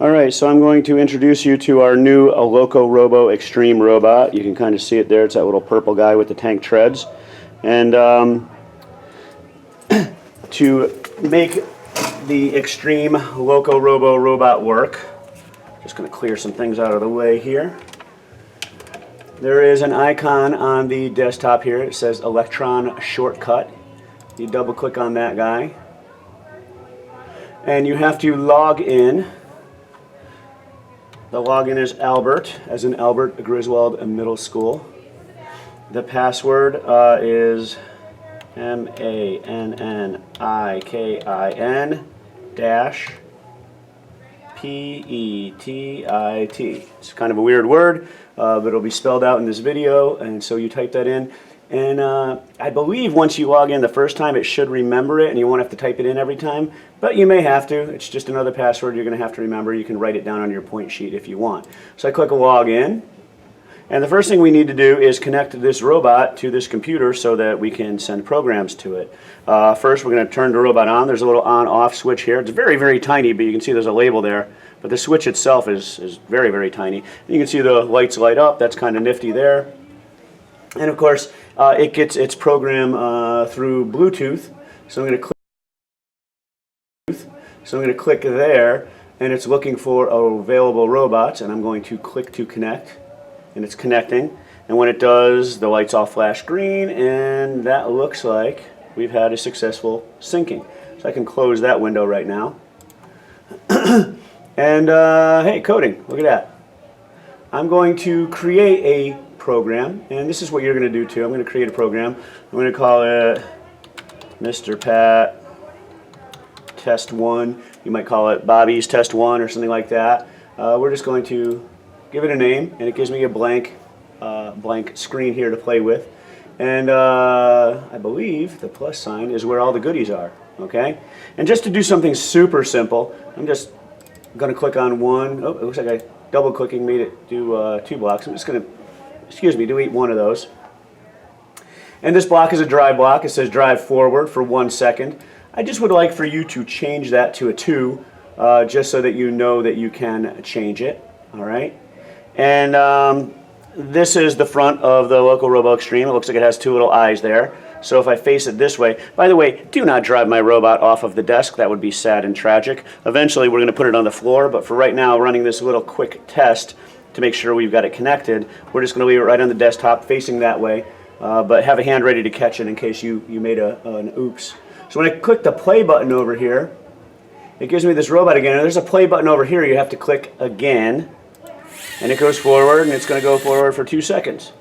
Alright, so I'm going to introduce you to our new Loco Robo Extreme robot. You can kind of see it there. It's that little purple guy with the tank treads. And to make the Extreme Loco Robo robot work, just going to clear some things out of the way here. There is an icon on the desktop here. It says Electron Shortcut. You double click on that guy. And you have to log in. The login is Albert, as in Albert Griswold Middle School. The password is MANNIKIN-PETIT. It's kind of a weird word, but it'll be spelled out in this video, and so you type that in. And I believe once you log in the first time, it should remember it, and you won't have to type it in every time, but you may have to. It's just another password you're going to have to remember. You can write it down on your point sheet if you want. So I click Login, and the first thing we need to do is connect this robot to this computer so that we can send programs to it. First, we're going to turn the robot on. There's a little on-off switch here. It's very, very tiny, but you can see there's a label there. But the switch itself is very, very tiny. And you can see the lights light up. That's kind of nifty there. And of course, it gets its program through Bluetooth. So I'm going to click there, and it's looking for available robots, and I'm going to click to connect, and it's connecting. And when it does, the lights all flash green, and that looks like we've had a successful syncing. So I can close that window right now. And hey, coding, look at that. I'm going to create a program, and this is what you're going to do too. I'm going to create a program. I'm going to call it Mr. Pat Test 1. You might call it Bobby's Test 1 or something like that. We're just going to give it a name, and it gives me a blank screen here to play with. And I believe the plus sign is where all the goodies are. Okay? And just to do something super simple, I'm just going to click on one. Oh, it looks like I double clicking made it do 2 blocks. I'm just going to delete one of those. And this block is a drive block. It says drive forward for 1 second. I just would like for you to change that to a 2, just so that you know that you can change it. All right. And this is the front of the Loco Robo Extreme. It looks like it has 2 little eyes there. So if I face it this way, by the way, do not drive my robot off of the desk. That would be sad and tragic. Eventually we're going to put it on the floor, but for right now, running this little quick test to make sure we've got it connected, we're just going to leave it right on the desktop facing that way, but have a hand ready to catch it in case you made an oops. So when I click the play button over here, it gives me this robot again, and there's a play button over here you have to click again, and it goes forward, and it's going to go forward for 2 seconds.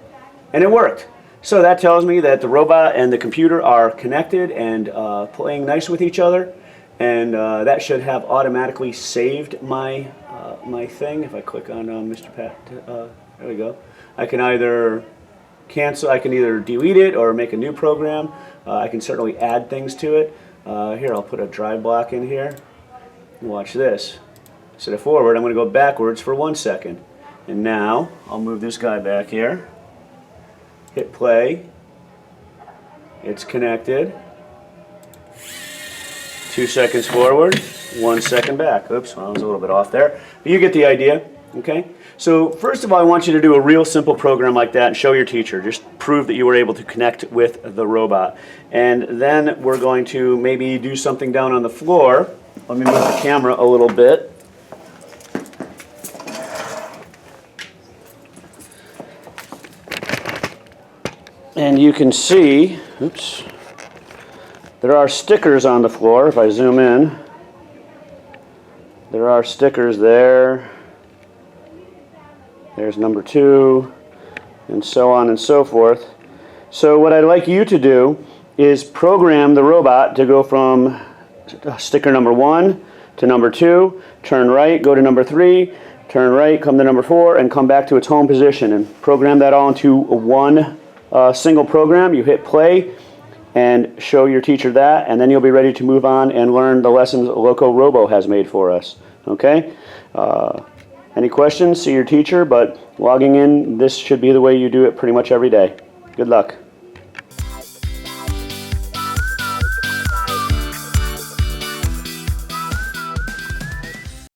And it worked. So that tells me that the robot and the computer are connected and playing nice with each other, and that should have automatically saved my thing. If I click on Mr. Pat, there we go. I can either cancel, I can either delete it or make a new program. I can certainly add things to it. Here, I'll put a drive block in here. Watch this. Instead of forward, I'm going to go backwards for 1 second. And now, I'll move this guy back here. Hit play. It's connected. 2 seconds forward, 1 second back. Oops, well, I was a little bit off there. But you get the idea, okay? So first of all, I want you to do a real simple program like that and show your teacher. Just prove that you were able to connect with the robot. And then we're going to maybe do something down on the floor. Let me move the camera a little bit. And you can see, oops, there are stickers on the floor. If I zoom in, there are stickers there. There's number 2, and so on and so forth. So what I'd like you to do is program the robot to go from sticker number 1 to number 2, turn right, go to number 3, turn right, come to number 4, and come back to its home position, and program that all into one single program. You hit play and show your teacher that, and then you'll be ready to move on and learn the lessons Loco Robo has made for us. Okay? Any questions? See your teacher, but logging in, this should be the way you do it pretty much every day. Good luck.